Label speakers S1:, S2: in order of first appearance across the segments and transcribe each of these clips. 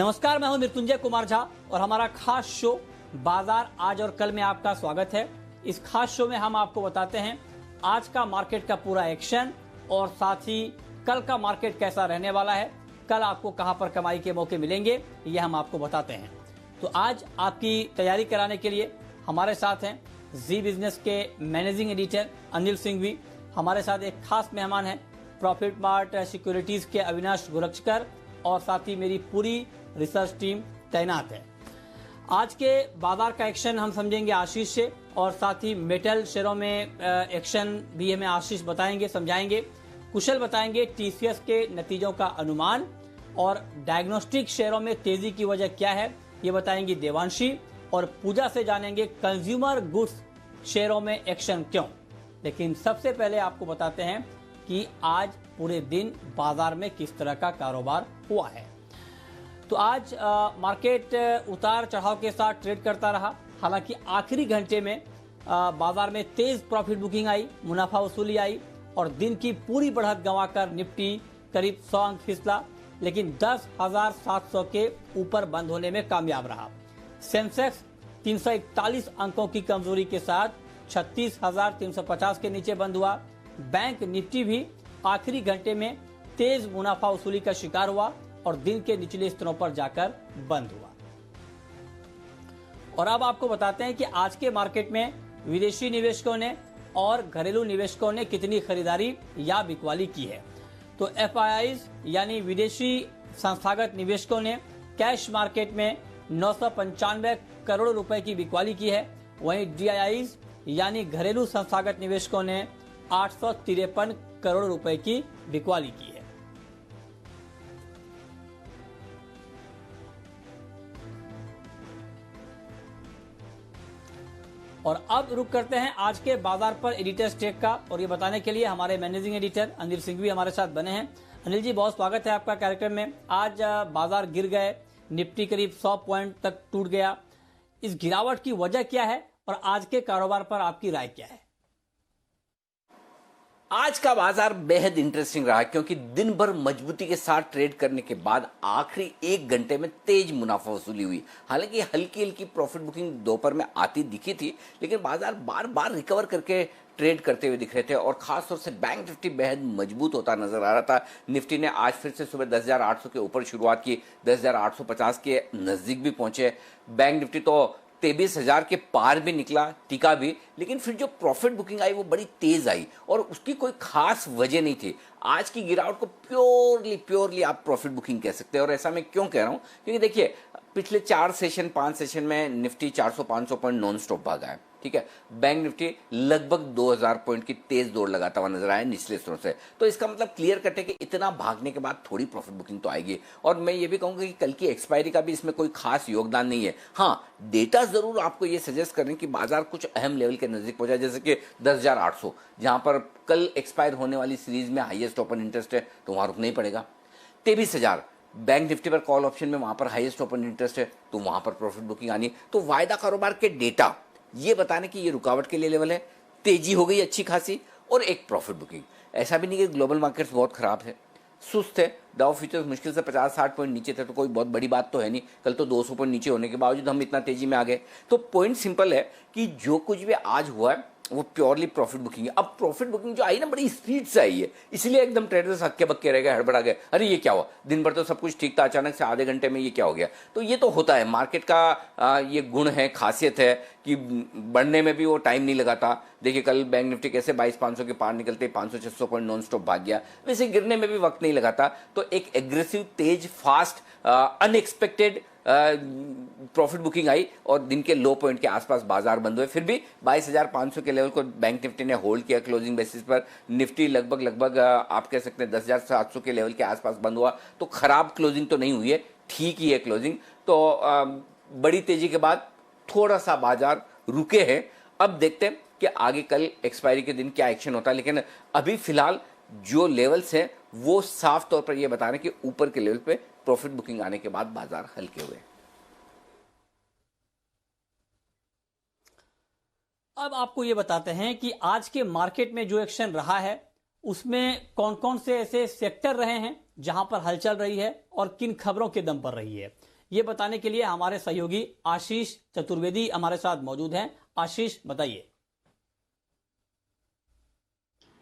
S1: नमस्कार, मैं हूं मृत्युंजय कुमार झा और हमारा खास शो बाजार आज और कल में आपका स्वागत है। इस खास शो में हम आपको बताते हैं आज का मार्केट का पूरा एक्शन और साथ ही कल का मार्केट कैसा रहने वाला है, कल आपको कहां पर कमाई के मौके मिलेंगे, ये हम आपको बताते हैं। तो आज आपकी तैयारी कराने के लिए हमारे साथ हैं जी बिजनेस के मैनेजिंग एडिटर अनिल सिंघवी। हमारे साथ एक खास मेहमान है प्रॉफिट मार्ट सिक्योरिटीज के अविनाश गोरक्षकर और साथ ही मेरी पूरी रिसर्च टीम तैनात है। आज के बाजार का एक्शन हम समझेंगे आशीष से और साथ ही मेटल शेयरों में एक्शन भी हमें आशीष बताएंगे, समझाएंगे। कुशल बताएंगे टीसीएस के नतीजों का अनुमान और डायग्नोस्टिक शेयरों में तेजी की वजह क्या है, ये बताएंगी देवांशी। और पूजा से जानेंगे कंज्यूमर गुड्स शेयरों में एक्शन क्यों। लेकिन सबसे पहले आपको बताते हैं कि आज पूरे दिन बाजार में किस तरह का कारोबार हुआ है। तो आज मार्केट उतार चढ़ाव के साथ ट्रेड करता रहा। हालांकि आखिरी घंटे में बाजार में तेज प्रॉफिट बुकिंग आई, मुनाफा वसूली आई और दिन की पूरी बढ़त गंवाकर निफ्टी करीब 100 अंक फिसला, लेकिन 10,700 के ऊपर बंद होने में कामयाब रहा। सेंसेक्स 341 अंकों की कमजोरी के साथ 36,350 के नीचे बंद हुआ। बैंक निफ्टी भी आखिरी घंटे में तेज मुनाफा वसूली का शिकार हुआ और दिन के निचले स्तरों पर जाकर बंद हुआ। और अब आपको बताते हैं कि आज के मार्केट में विदेशी निवेशकों ने और घरेलू निवेशकों ने कितनी खरीदारी या बिकवाली की है। तो एफआईआईज यानी विदेशी संस्थागत निवेशकों ने कैश मार्केट में 995 करोड़ रुपए की बिकवाली की है। वहीं डीआईआईज यानी घरेलू संस्थागत निवेशकों ने 853 करोड़ रुपए की बिकवाली की है। और अब रुक करते हैं आज के बाजार पर एडिटर्स टेक का, और ये बताने के लिए हमारे मैनेजिंग एडिटर अनिल सिंघवी हमारे साथ बने हैं। अनिल जी, बहुत स्वागत है आपका कार्यक्रम में। आज बाजार गिर गए, निफ्टी करीब 100 पॉइंट तक टूट गया। इस गिरावट की वजह क्या है और आज के कारोबार पर आपकी राय क्या है?
S2: आज का बाजार बेहद इंटरेस्टिंग रहा क्योंकि दिन भर मजबूती के साथ ट्रेड करने के बाद आखिरी 1 घंटे में तेज मुनाफा वसूली हुई। हालांकि हल्की हल्की प्रॉफिट बुकिंग दोपहर में आती दिखी थी, लेकिन बाजार बार बार रिकवर करके ट्रेड करते हुए दिख रहे थे और खासतौर से बैंक निफ्टी बेहद मजबूत होता नजर आ रहा था। निफ्टी ने आज फिर से सुबह 10,800 के ऊपर शुरुआत की, 10,850 के नजदीक भी पहुंचे। बैंक निफ्टी तो 23,000 के पार भी निकला, टिका भी, लेकिन फिर जो प्रॉफिट बुकिंग आई वो बड़ी तेज आई और उसकी कोई खास वजह नहीं थी। आज की गिरावट को प्योरली आप प्रॉफिट बुकिंग कह सकते हैं। और ऐसा मैं क्यों कह रहा हूं, क्योंकि देखिए पिछले 5 सेशन में निफ्टी 400-500 पॉइंट नॉन स्टॉप भागा है, ठीक है। बैंक निफ्टी लगभग 2,000 पॉइंट की तेज दौड़ लगाता हुआ नजर आया निचले स्तरों से। तो इसका मतलब क्लियर कट है कि इतना भागने के बाद थोड़ी प्रॉफिट बुकिंग तो आएगी। और मैं ये भी कहूंगा कि कल की एक्सपायरी का भी इसमें कोई खास योगदान नहीं है। हाँ, डेटा जरूर आपको ये सजेस्ट कर रहे हैं कि बाजार कुछ अहम लेवल के नजदीक पहुंचा, जैसे कि 10,800, जहां पर कल एक्सपायर होने वाली सीरीज में हाईएस्ट ओपन इंटरेस्ट है, तो वहां रुकना ही पड़ेगा। 23,000 बैंक निफ्टी पर कॉल ऑप्शन में वहां पर हाईएस्ट ओपन इंटरेस्ट है, तो वहां पर प्रॉफिट बुकिंग आनी। तो वायदा कारोबार के डेटा ये बताने की ये रुकावट के लिए लेवल है, तेजी हो गई अच्छी खासी और एक प्रॉफिट बुकिंग। ऐसा भी नहीं कि ग्लोबल मार्केट्स बहुत खराब है, सुस्त है। डाउ फ्यूचर्स मुश्किल से 50-60 पॉइंट नीचे थे, तो कोई बहुत बड़ी बात तो है नहीं। कल तो 200 पॉइंट नीचे होने के बावजूद हम इतना तेजी में आ गए। तो पॉइंट सिंपल है कि जो कुछ भी आज हुआ है वो प्योरली प्रॉफिट बुकिंग है। अब प्रॉफिट बुकिंग जो आई ना, बड़ी स्पीड से आई है, इसलिए एकदम ट्रेडर्स हक्के बक्के रह गए, हड़बड़ा गए। अरे ये क्या हुआ, दिन भर तो सब कुछ ठीक था, अचानक से आधे घंटे में ये क्या हो गया। तो ये तो होता है, मार्केट का ये गुण है, खासियत है कि बढ़ने में भी वो टाइम नहीं लगाता। देखिए कल बैंक निफ्टी कैसे 22,500 के पार निकलते 500-600 पॉइंट नॉन स्टॉप भाग गया, वैसे गिरने में भी वक्त नहीं लगाता। तो एक एग्रेसिव, तेज, फास्ट, अनएक्सपेक्टेड प्रॉफिट बुकिंग आई और दिन के लो पॉइंट के आसपास बाजार बंद हुए। फिर भी 22,500 के लेवल को बैंक निफ्टी ने होल्ड किया क्लोजिंग बेसिस पर। निफ्टी लगभग आप कह सकते हैं 10,700 के लेवल के आसपास बंद हुआ। तो खराब क्लोजिंग तो नहीं हुई है, ठीक ही है क्लोजिंग। तो बड़ी तेजी के बाद थोड़ा सा बाजार रुके हैं। अब देखते हैं कि आगे कल एक्सपायरी के दिन क्या एक्शन होता है, लेकिन अभी फिलहाल जो लेवल्स हैं वो साफ तौर पर यह बता रहे हैं कि ऊपर के लेवल पे प्रॉफिट बुकिंग आने के बाद बाजार हल्के हुए।
S1: अब आपको ये बताते हैं कि आज के मार्केट में जो एक्शन रहा है उसमें कौन कौन से ऐसे सेक्टर रहे हैं जहां पर हलचल रही है और किन खबरों के दम पर रही है। ये बताने के लिए हमारे सहयोगी आशीष चतुर्वेदी हमारे साथ मौजूद हैं। आशीष, बताइए।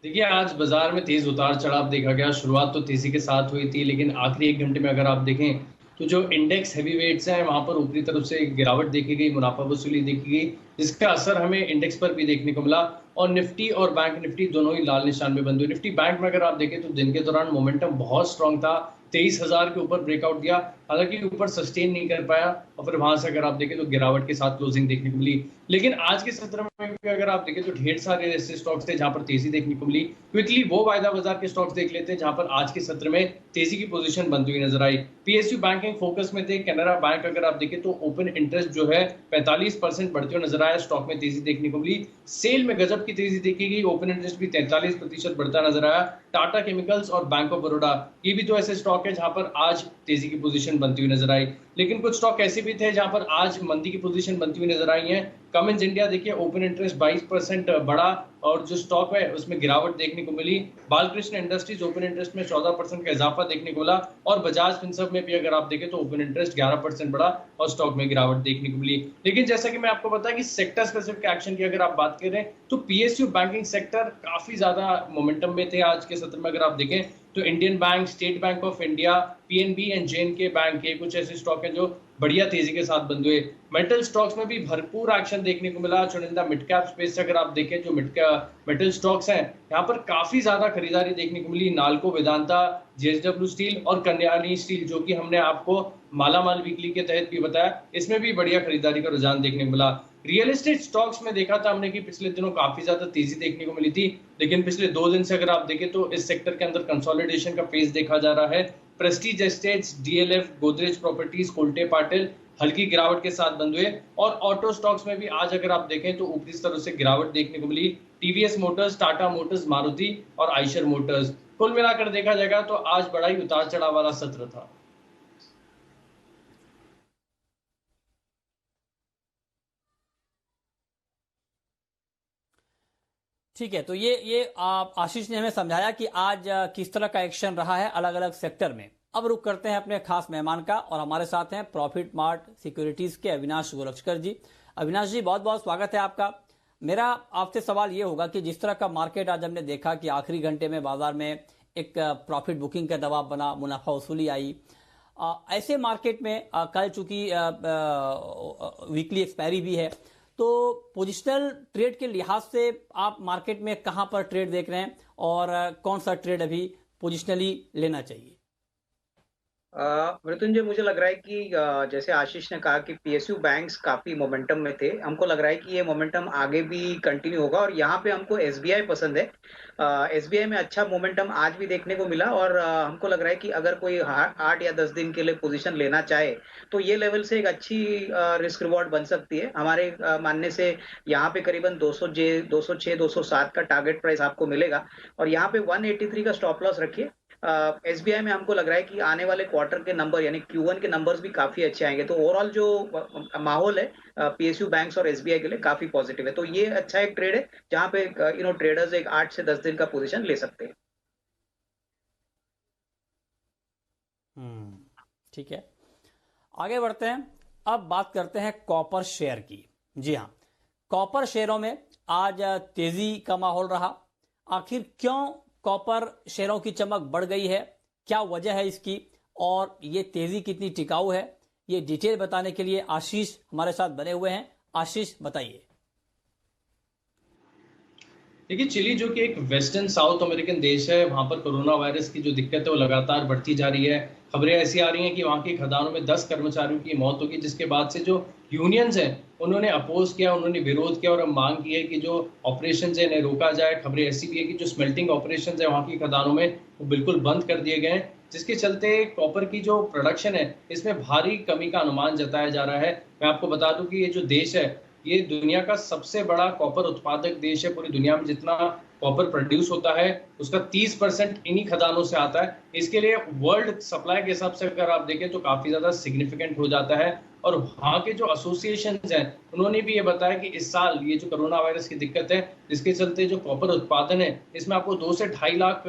S3: देखिए, आज बाजार में तेज उतार चढ़ाव देखा गया। शुरुआत तो तेजी के साथ हुई थी, लेकिन आखिरी एक घंटे में अगर आप देखें तो जो इंडेक्स हैवी वेट्स हैं वहां पर ऊपरी तरफ से गिरावट देखी गई, मुनाफा वसूली देखी गई, जिसका असर हमें इंडेक्स पर भी देखने को मिला। और निफ्टी और बैंक निफ्टी दोनों ही लाल निशान में बंद हुए। निफ्टी बैंक में अगर आप देखें तो दिन के दौरान मोमेंटम बहुत स्ट्रांग था, 23,000 के ऊपर ब्रेकआउट दिया, हालांकि ऊपर सस्टेन नहीं कर पाया और फिर वहां से अगर आप देखें तो गिरावट के साथ क्लोजिंग देखने को मिली। लेकिन आज के सत्र में अगर आप देखें तो ढेर सारे ऐसे स्टॉक्स थे जहां पर तेजी देखने को मिली। क्विकली वो वायदा बाजार के स्टॉक्स देख लेते हैं जहां पर आज के सत्र में तेजी की पोजीशन बनती हुई नजर आई। पीएसयू बैंकिंग फोकस में थे। कैनरा बैंक अगर आप देखें तो ओपन इंटरेस्ट जो है 45% बढ़ते हुए नजर आया, स्टॉक में तेजी देखने को मिली। सेल में गजब की तेजी देखी गई, ओपन इंटरेस्ट भी 43% बढ़ता नजर आया। टाटा केमिकल्स और बैंक ऑफ बड़ौदा, ये भी तो ऐसे स्टॉक है जहां पर आज तेजी की पोजीशन बनती हुई नजर आई। लेकिन कुछ स्टॉक ऐसे भी थे जहां पर आज मंदी की पोजीशन बनती हुई नजर आई है। कमिंस इंडिया देखिए, ओपन इंटरेस्ट 22% बढ़ा और जो स्टॉक है उसमें गिरावट देखने को मिली। बालकृष्ण इंडस्ट्रीज ओपन इंटरेस्ट में 14% का इजाफा देखने को मिला और बजाज फिनसर्व में भी अगर आप देखें तो ओपन इंटरेस्ट 11% बढ़ा और स्टॉक में गिरावट देखने को मिली। लेकिन जैसा कि मैं आपको बताया कि सेक्टर स्पेसिफिक एक्शन की अगर आप बात करें तो पीएसयू बैंकिंग सेक्टर काफी ज्यादा मोमेंटम में थे। आज के सत्र में अगर आप देखें तो Indian bank, state bank of India, PNB and JNK bank, ये कुछ ऐसे स्टॉक हैं जो बढ़िया तेजी के साथ बंद हुए। मेटल स्टॉक्स में भी भरपूर एक्शन देखने को मिला। चुनिंदा मिड कैप स्पेस से अगर आप देखें जो मेटल स्टॉक्स हैं यहाँ पर काफी ज्यादा खरीदारी देखने को मिली। नालको, वेदांता, जेएसडब्ल्यू स्टील और कल्याणी स्टील, जो कि हमने आपको मालामाल वीकली के तहत भी बताया, इसमें भी बढ़िया खरीदारी का रुझान देखने को मिला। रियल एस्टेट स्टॉक्स में देखा था हमने कि पिछले दिनों काफी ज्यादा तेजी देखने को मिली थी, लेकिन पिछले 2 दिन से अगर आप देखें तो इस सेक्टर के अंदर कंसोलिडेशन का फेज देखा जा रहा है। Prestige estates, DLF, Godrej properties, Kolte Patil हल्की गिरावट के साथ बंद हुए। और ऑटो स्टॉक्स में भी आज अगर आप देखें तो ऊपरी स्तर से गिरावट देखने को मिली। TVS Motors, Tata Motors, Maruti और आइशर मोटर्स, कुल मिलाकर देखा जाएगा तो आज बड़ा ही उतार चढ़ाव वाला सत्र था।
S1: ठीक है, तो ये आशीष ने हमें समझाया कि आज किस तरह का एक्शन रहा है अलग अलग सेक्टर में। अब रुक करते हैं अपने खास मेहमान का और हमारे साथ हैं प्रॉफिट मार्ट सिक्योरिटीज के अविनाश गोरक्षकर जी। अविनाश जी, बहुत बहुत स्वागत है आपका। मेरा आपसे सवाल ये होगा कि जिस तरह का मार्केट आज हमने देखा कि आखिरी घंटे में बाजार में एक प्रॉफिट बुकिंग का दबाव बना, मुनाफा वसूली आई, ऐसे मार्केट में कल चूंकि वीकली एक्सपायरी भी है, तो पोजिशनल ट्रेड के लिहाज से आप मार्केट में कहां पर ट्रेड देख रहे हैं और कौन सा ट्रेड अभी पोजिशनली लेना चाहिए?
S4: मृत्युंजय, मुझे लग रहा है कि जैसे आशीष ने कहा कि पीएसयू बैंक्स काफी मोमेंटम में थे, हमको लग रहा है कि ये मोमेंटम आगे भी कंटिन्यू होगा और यहाँ पे हमको एसबीआई पसंद है। एसबीआई में अच्छा मोमेंटम आज भी देखने को मिला और हमको लग रहा है कि अगर कोई 8 या 10 दिन के लिए पोजीशन लेना चाहे तो ये लेवल से एक अच्छी रिस्क रिवॉर्ड बन सकती है। हमारे मानने से यहाँ पे करीबन 206 207 का टारगेट प्राइस आपको मिलेगा और यहाँ पे 183 का स्टॉप लॉस रखिए। एसबीआई में हमको लग रहा है कि आने वाले क्वार्टर के नंबर यानी Q1 के नंबर्स भी काफी अच्छे आएंगे, तो ओवरऑल जो माहौल है पीएसयू बैंक्स और एसबीआई के लिए काफी पॉजिटिव है। तो ये अच्छा एक ट्रेड है जहां पे ट्रेडर्स एक 8 से 10 दिन का पोजीशन ले सकते हैं।
S1: ठीक है, आगे बढ़ते हैं। अब बात करते हैं कॉपर शेयर की। जी हाँ, कॉपर शेयरों में आज तेजी का माहौल रहा। आखिर क्यों कॉपर शेयरों की चमक बढ़ गई है, क्या वजह है इसकी और ये तेजी कितनी टिकाऊ है, ये डिटेल बताने के लिए आशीष हमारे साथ बने हुए हैं। आशीष, बताइए।
S3: देखिए, चिली जो कि एक वेस्टर्न साउथ अमेरिकन देश है, वहां पर कोरोना वायरस की जो दिक्कत है वो लगातार बढ़ती जा रही है। खबरें ऐसी आ रही हैं कि वहां की खदानों में 10 कर्मचारियों की मौत होगी, जिसके बाद से जो यूनियंस हैं उन्होंने अपोज किया, उन्होंने विरोध किया और मांग की है कि जो ऑपरेशन है इन्हें रोका जाए। खबरें ऐसी भी है कि जो स्मेल्टिंग ऑपरेशन है वहाँ की खदानों में वो बिल्कुल बंद कर दिए गए हैं, जिसके चलते कॉपर की जो प्रोडक्शन है इसमें भारी कमी का अनुमान जताया जा रहा है। मैं आपको बता दूं कि ये जो देश है ये दुनिया का सबसे बड़ा कॉपर उत्पादक देश है। पूरी दुनिया में जितना कॉपर प्रोड्यूस होता है उसका 30% इन्हीं खदानों से आता है। इसके लिए वर्ल्ड सप्लाई के हिसाब से अगर आप देखें तो काफी ज्यादा सिग्निफिकेंट हो जाता है। और वहाँ के जो एसोसिएशन हैं उन्होंने भी ये बताया कि इस साल ये जो कोरोना वायरस की दिक्कत है इसके चलते जो कॉपर उत्पादन है इसमें आपको 2 से 2.5 लाख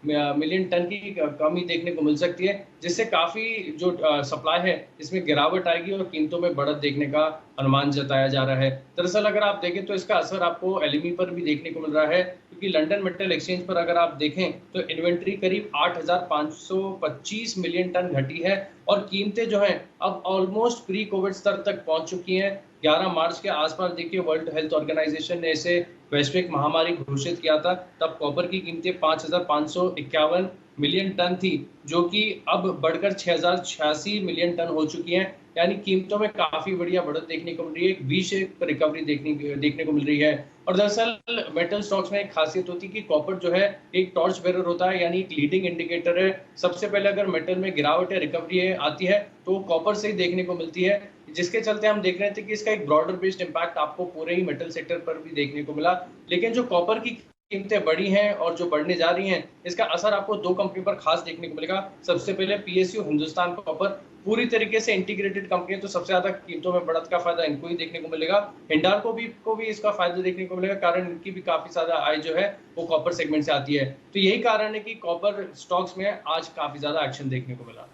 S3: मिलियन टन की कमी देखने को मिल सकती है, जिससे काफी जो सप्लाई है इसमें गिरावट आएगी और कीमतों में बढ़त देखने का अनुमान जताया जा रहा है। दरअसल अगर आप देखें तो इसका असर आपको एलएमई पर भी देखने को मिल रहा है, क्योंकि लंदन मेटल एक्सचेंज पर अगर आप देखें तो इन्वेंट्री करीब 8,525 मिलियन टन घटी है और कीमतें जो हैं अब ऑलमोस्ट प्री कोविड स्तर तक पहुंच चुकी हैं। 11 मार्च के आसपास देखिए वर्ल्ड हेल्थ ऑर्गेनाइजेशन ने इसे वैश्विक महामारी घोषित किया था, तब कॉपर की कीमतें 5,551 मिलियन टन थी, जो कि अब बढ़कर 6,086 मिलियन टन हो चुकी हैं। यानी कीमतों में काफी बढ़िया बढ़त देखने को मिल रही है, एक वी शेप रिकवरी देखने को मिल रही है। और दरअसल मेटल स्टॉक्स में एक खासियत होती है कि कॉपर जो है एक टॉर्च बेरर होता है, यानी एक लीडिंग इंडिकेटर है। सबसे पहले अगर मेटल में गिरावट या रिकवरी आती है तो कॉपर से ही देखने को मिलती है, जिसके चलते हम देख रहे थे कि इसका एक ब्रॉडर बेस्ड इम्पैक्ट आपको पूरे ही मेटल सेक्टर पर भी देखने को मिला। लेकिन जो कॉपर की कीमतें बढ़ी हैं और जो बढ़ने जा रही हैं, इसका असर आपको दो कंपनी पर खास देखने को मिलेगा। सबसे पहले पीएसयू हिंदुस्तान कॉपर पूरी तरीके से इंटीग्रेटेड कंपनी है, तो सबसे ज्यादा कीमतों में बढ़त का फायदा इनको ही देखने को मिलेगा। हिंडाल्को को भी इसका फायदा देखने को मिलेगा, कारण इनकी भी काफी ज्यादा आय जो है वो कॉपर सेगमेंट से आती है। तो यही कारण है कि कॉपर स्टॉक्स में आज काफी ज्यादा एक्शन देखने को मिला।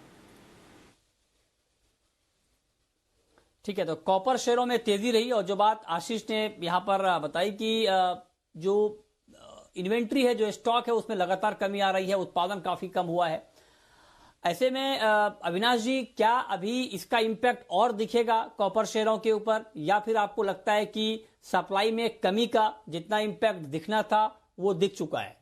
S1: ठीक है, तो कॉपर शेयरों में तेजी रही, और जो बात आशीष ने यहां पर बताई कि जो इन्वेंट्री है, जो स्टॉक है, उसमें लगातार कमी आ रही है, उत्पादन काफी कम हुआ है। ऐसे में अविनाश जी, क्या अभी इसका इम्पैक्ट और दिखेगा कॉपर शेयरों के ऊपर, या फिर आपको लगता है कि सप्लाई में कमी का जितना इम्पैक्ट दिखना था वो दिख चुका है?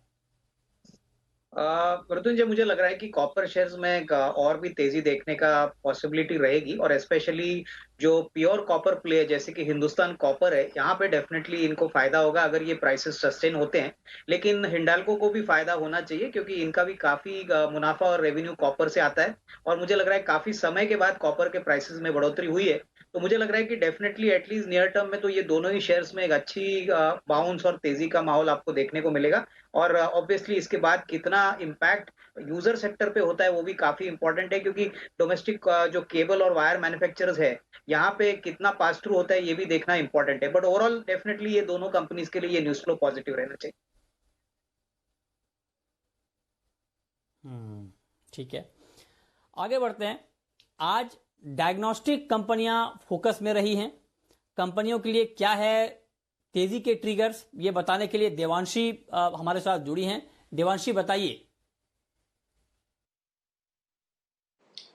S4: मृत्युंजय, मुझे लग रहा है कि कॉपर शेयर्स में और भी तेजी देखने का पॉसिबिलिटी रहेगी, और स्पेशली जो प्योर कॉपर प्ले जैसे कि हिंदुस्तान कॉपर है, यहाँ पे डेफिनेटली इनको फायदा होगा अगर ये प्राइसेस सस्टेन होते हैं। लेकिन हिंडाल्को को भी फायदा होना चाहिए, क्योंकि इनका भी काफी मुनाफा और रेवेन्यू कॉपर से आता है, और मुझे लग रहा है काफी समय के बाद कॉपर के प्राइसेस में बढ़ोतरी हुई है। तो मुझे लग रहा है कि डेफिनेटली एटलीस्ट नियर टर्म में तो ये दोनों ही शेयर्स में एक अच्छी बाउंस और तेजी का माहौल आपको देखने को मिलेगा। और ऑब्वियसली इसके बाद कितना इम्पैक्ट यूजर सेक्टर पे होता है वो भी काफी इंपॉर्टेंट है, क्योंकि डोमेस्टिक जो केबल और वायर मैन्युफैक्चरर्स है, यहाँ पे कितना पास थ्रू होता है ये भी देखना इंपॉर्टेंट है। बट ओवरऑल डेफिनेटली ये दोनों कंपनीज के लिए ये न्यूज फ्लो पॉजिटिव रहना चाहिए।
S1: ठीक है, आगे बढ़ते हैं। आज डायग्नोस्टिक कंपनियां फोकस में रही हैं। कंपनियों के लिए क्या है तेजी के ट्रिगर्स, ये बताने के लिए देवांशी हमारे साथ जुड़ी हैं। देवांशी, बताइए।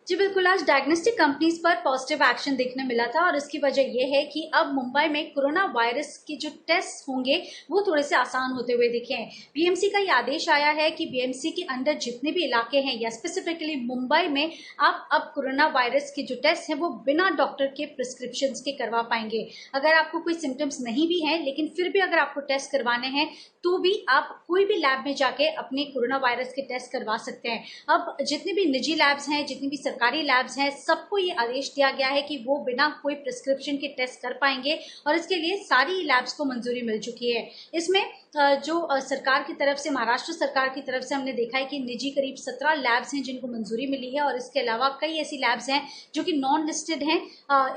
S5: जी बिल्कुल, आज डायग्नोस्टिक कंपनीज पर पॉजिटिव एक्शन देखने मिला था, और इसकी वजह यह है कि अब मुंबई में कोरोना वायरस के जो टेस्ट होंगे वो थोड़े से आसान होते हुए दिखे हैं। बीएमसी का ये आदेश आया है कि बीएमसी के अंदर जितने भी इलाके हैं, या स्पेसिफिकली मुंबई में, आप अब कोरोना वायरस के जो टेस्ट हैं वो बिना डॉक्टर के प्रिस्क्रिप्शन के करवा पाएंगे। अगर आपको कोई सिम्टम्स नहीं भी हैं, लेकिन फिर भी अगर आपको टेस्ट करवाने हैं तो भी आप कोई भी लैब में जाके अपने कोरोना वायरस के टेस्ट करवा सकते हैं। अब जितने भी निजी लैब्स हैं, जितनी भी सरकारी लैब्स हैं, सबको ये आदेश दिया गया है कि वो बिना कोई प्रिस्क्रिप्शन के टेस्ट कर पाएंगे, और इसके लिए सारी लैब्स को मंजूरी मिल चुकी है। इसमें जो सरकार की तरफ से, महाराष्ट्र सरकार की तरफ से हमने देखा है कि निजी करीब 17 लैब्स हैं जिनको मंजूरी मिली है, और इसके अलावा कई ऐसी लैब्स हैं जो कि नॉन लिस्टेड हैं,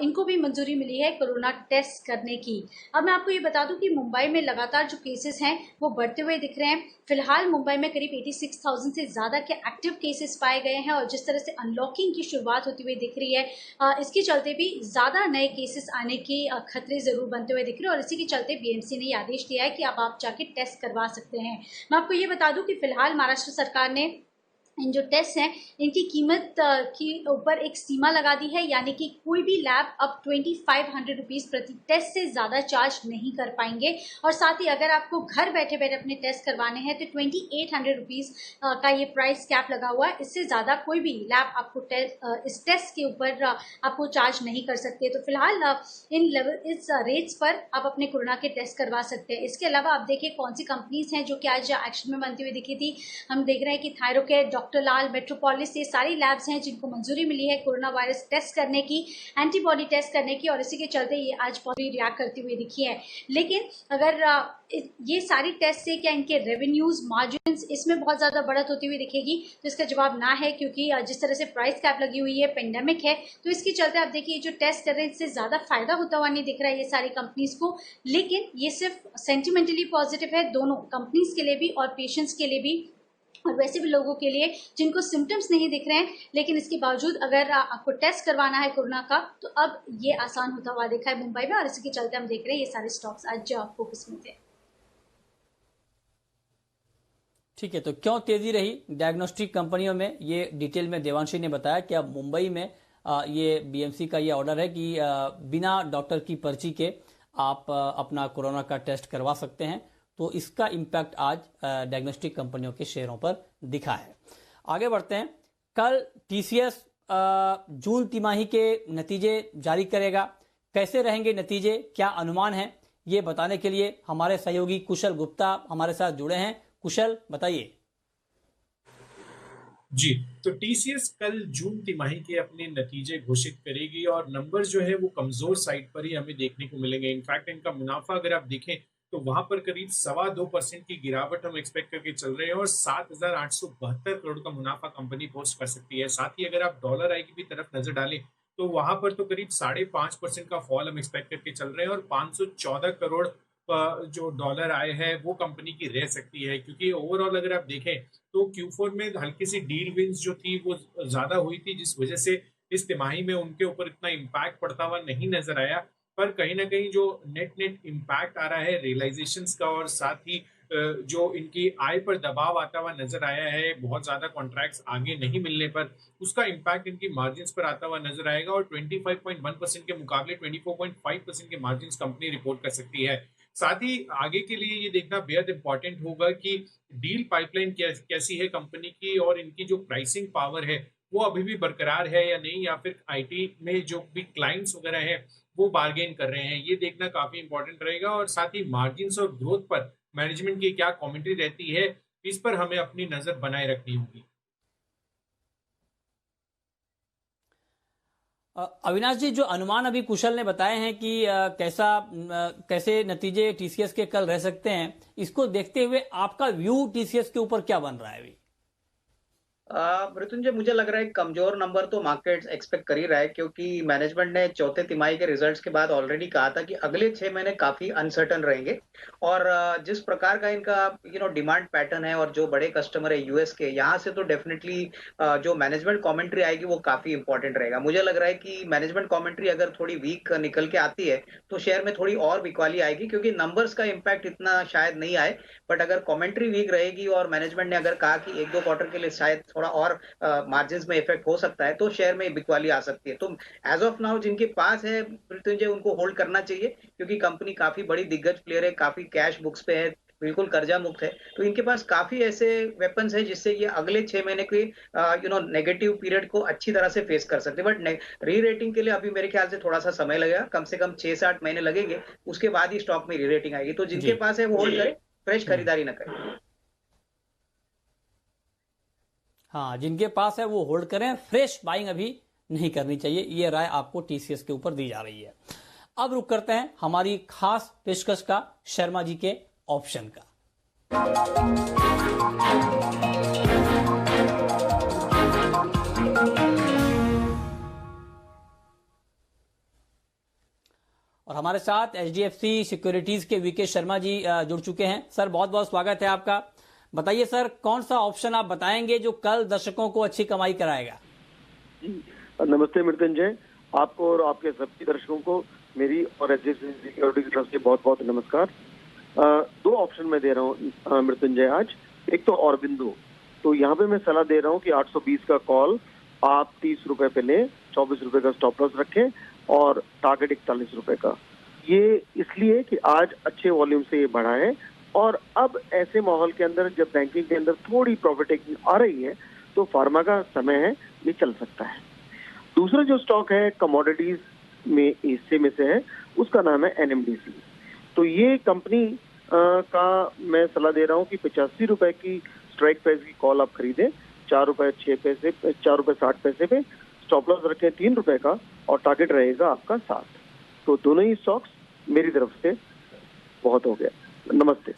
S5: इनको भी मंजूरी मिली है कोरोना टेस्ट करने की। अब मैं आपको ये बता दूं कि मुंबई में लगातार जो केसेस हैं वो बढ़ते हुए दिख रहे हैं। फिलहाल मुंबई में करीब 86,000 से ज्यादा के एक्टिव केसेस पाए गए हैं, और जिस तरह से अनलॉकिंग की शुरुआत होती हुई दिख रही है, इसके चलते भी ज्यादा नए केसेस आने के खतरे जरूर बनते हुए दिख रहे हैं, और इसी के चलते बीएमसी ने आदेश दिया है कि अब आप जाके टेस्ट करवा सकते हैं। मैं आपको ये बता दूं कि फिलहाल महाराष्ट्र सरकार ने इन जो टेस्ट हैं इनकी कीमत के ऊपर एक सीमा लगा दी है, यानी कि कोई भी लैब अब 2500 रुपीज़ प्रति टेस्ट से ज़्यादा चार्ज नहीं कर पाएंगे। और साथ ही अगर आपको घर बैठे बैठे अपने टेस्ट करवाने हैं तो 2800 रुपीज़ का ये प्राइस कैप लगा हुआ है। इससे ज़्यादा कोई भी लैब आपको इस टेस्ट के ऊपर आपको चार्ज नहीं कर सकते। तो फिलहाल इस रेट्स पर आप अपने कोरोना के टेस्ट करवा सकते हैं। इसके अलावा आप देखिए कौन सी कंपनीज हैं जो कि आज एक्शन में बनती हुई दिखी थी। हम देख रहे हैं कि थायरोकेयर, डॉक्टर लाल, मेट्रोपोलिस, ये सारी लैब्स हैं जिनको मंजूरी मिली है कोरोना वायरस टेस्ट करने की, एंटीबॉडी टेस्ट करने की, और इसी के चलते ये आज पॉजिटिव रिएक्ट करती हुई दिखी है। लेकिन अगर ये सारी टेस्ट से क्या इनके रेवेन्यूज, मार्जिन्स, इसमें बहुत ज्यादा बढ़त होती हुई दिखेगी, तो इसका जवाब ना है, क्योंकि जिस तरह से प्राइस कैप लगी हुई है, पेंडेमिक है, तो इसके चलते आप देखिए जो टेस्ट कर रहे हैं इससे ज्यादा फायदा होता हुआ नहीं दिख रहा है ये सारी कंपनीज को। लेकिन ये सिर्फ सेंटिमेंटली पॉजिटिव है दोनों कंपनीज के लिए भी और पेशेंट्स के लिए भी, और वैसे भी लोगों के लिए जिनको सिम्टम्स नहीं दिख रहे हैं, लेकिन इसके बावजूद अगर आपको टेस्ट करवाना है कोरोना का, तो अब ये आसान होता हुआ देखा है मुंबई में, और इसी के चलते हम देख रहे हैं ये सारे स्टॉक्स आज फोकस में थे।
S1: ठीक है, तो क्यों तेजी रही डायग्नोस्टिक कंपनियों में, ये डिटेल में देवांशी ने बताया कि अब मुंबई में ये बीएमसी का ये ऑर्डर है कि बिना डॉक्टर की पर्ची के आप अपना कोरोना का टेस्ट करवा सकते हैं। तो इसका इम्पैक्ट आज डायग्नोस्टिक कंपनियों के शेयरों पर दिखा है। आगे बढ़ते हैं। कल टीसीएस जून तिमाही के नतीजे जारी करेगा। कैसे रहेंगे नतीजे, क्या अनुमान है, ये बताने के लिए हमारे सहयोगी कुशल गुप्ता हमारे साथ जुड़े हैं। कुशल, बताइए।
S6: जी, तो टीसीएस कल जून तिमाही के अपने नतीजे घोषित करेगी और नंबर जो है वो कमजोर साइड पर ही हमें देखने को मिलेंगे। इनफैक्ट इनका मुनाफा अगर आप देखें तो वहां पर करीब 2.25% की गिरावट हम एक्सपेक्ट करके चल रहे हैं और 7,872 करोड़ का मुनाफा कंपनी पोस्ट कर सकती है। साथ ही अगर आप डॉलर आई की भी तरफ नजर डालें तो वहां पर तो करीब 5.5% का फॉल हम एक्सपेक्ट करके चल रहे हैं और 514 करोड़ जो डॉलर आय है वो कंपनी की रह सकती है, क्योंकि ओवरऑल अगर आप देखें तो Q4 में हल्की सी डील विंस जो थी वो ज्यादा हुई थी, जिस वजह से इस तिमाही में उनके ऊपर इतना इम्पैक्ट पड़ता हुआ नहीं नजर आया। पर कहीं ना कहीं जो नेट इम्पैक्ट आ रहा है रियलाइजेशंस का और साथ ही जो इनकी आय पर दबाव आता हुआ नजर आया है, बहुत ज्यादा कॉन्ट्रैक्ट्स आगे नहीं मिलने पर उसका इम्पैक्ट इनकी मार्जिन्स पर आता हुआ नजर आएगा और 25.1% के मुकाबले 24.5% के मार्जिन्स कंपनी रिपोर्ट कर सकती है। साथ ही आगे के लिए ये देखना बेहद इंपॉर्टेंट होगा कि डील पाइपलाइन कैसी है कंपनी की और इनकी जो प्राइसिंग पावर है वो अभी भी बरकरार है या नहीं, या फिर आईटी में जो भी क्लाइंट्स वगैरह हैं वो बार्गेन कर रहे हैं, ये देखना काफी इंपॉर्टेंट रहेगा। और साथ ही मार्जिन्स और ग्रोथ पर मैनेजमेंट की क्या कमेंट्री रहती है, इस पर हमें अपनी नजर बनाए रखनी होगी।
S1: अविनाश जी, जो अनुमान अभी कुशल ने बताए हैं कि कैसे नतीजे टीसीएस के कल रह सकते हैं, इसको देखते हुए आपका व्यू टीसीएस के ऊपर क्या बन रहा है अभी?
S4: मृत्युंजय, मुझे लग रहा है कमजोर नंबर तो मार्केट एक्सपेक्ट कर ही रहा है, क्योंकि मैनेजमेंट ने चौथे तिमाही के रिजल्ट्स के बाद ऑलरेडी कहा था कि अगले 6 महीने काफी अनसर्टन रहेंगे। और जिस प्रकार का इनका डिमांड पैटर्न है और जो बड़े कस्टमर है यूएस के, यहाँ से तो डेफिनेटली जो मैनेजमेंट कमेंट्री आएगी वो काफी इंपॉर्टेंट रहेगा। मुझे लग रहा है कि मैनेजमेंट कमेंट्री अगर थोड़ी वीक निकल के आती है तो शेयर में थोड़ी और बिकवाली आएगी, क्योंकि नंबर्स का इम्पैक्ट इतना शायद नहीं आए, बट अगर कमेंट्री वीक रहेगी और मैनेजमेंट ने अगर कहा कि 1-2 क्वार्टर के लिए शायद थोड़ा और मार्जिन में इफेक्ट हो सकता है तो शेयर में बिकवाली आ सकती है। तो एज ऑफ नाउ जिनके पास है मृत्युंजय, उनको होल्ड करना चाहिए, क्योंकि कंपनी काफी बड़ी दिग्गज प्लेयर है, काफी कैश बुक्स पे है, बिल्कुल कर्जा मुक्त है। तो इनके पास काफी ऐसे वेपन्स है जिससे ये अगले 6 महीने के नेगेटिव पीरियड को अच्छी तरह से फेस कर सकते हैं। बट री रेटिंग के लिए अभी मेरे ख्याल से थोड़ा सा समय लगेगा, कम से कम 6 से 8 महीने लगेंगे, उसके बाद ही स्टॉक में री रेटिंग आएगी। तो जिनके पास है वो होल्ड करें, फ्रेश खरीदारी न करें।
S1: हाँ, जिनके पास है वो होल्ड करें, फ्रेश बाइंग अभी नहीं करनी चाहिए, ये राय आपको टीसीएस के ऊपर दी जा रही है। अब रुक करते हैं हमारी खास पेशकश का, शर्मा जी के ऑप्शन का। और हमारे साथ एचडीएफसी सिक्योरिटीज के वीके शर्मा जी जुड़ चुके हैं। सर, बहुत बहुत स्वागत है आपका। बताइए सर, कौन सा ऑप्शन आप बताएंगे जो कल दर्शकों को अच्छी कमाई कराएगा?
S7: नमस्ते मृत्युंजय, आपको और आपके सभी दर्शकों को मेरी और एचडीएफसी सिक्योरिटी की तरफ से बहुत बहुत नमस्कार। 2 ऑप्शन मैं दे रहा हूँ मृत्युंजय आज। एक तो ऑरबिंदो, तो यहाँ पे मैं सलाह दे रहा हूँ कि 820 का कॉल आप 30 रुपए पे लें, 24 रुपए का स्टॉप लॉस रखें और टारगेट 41 रुपए का। ये इसलिए कि आज अच्छे वॉल्यूम से ये बढ़ा है और अब ऐसे माहौल के अंदर जब बैंकिंग के अंदर थोड़ी प्रॉफिट टेकिंग आ रही है तो फार्मा का समय है, ये चल सकता है। दूसरा जो स्टॉक है कमोडिटीज में हिस्से में से है, उसका नाम है एनएमडीसी। तो ये कंपनी का मैं सलाह दे रहा हूँ कि 85 रुपए की स्ट्राइक प्राइस की कॉल आप खरीदें, 4 रुपए 6 पैसे, 4 रुपए 60 पैसे पे, स्टॉप लॉस रखें 3 रुपए का और टारगेट रहेगा आपका 7। तो दोनों ही स्टॉक्स मेरी तरफ से बहुत हो गया। नमस्ते।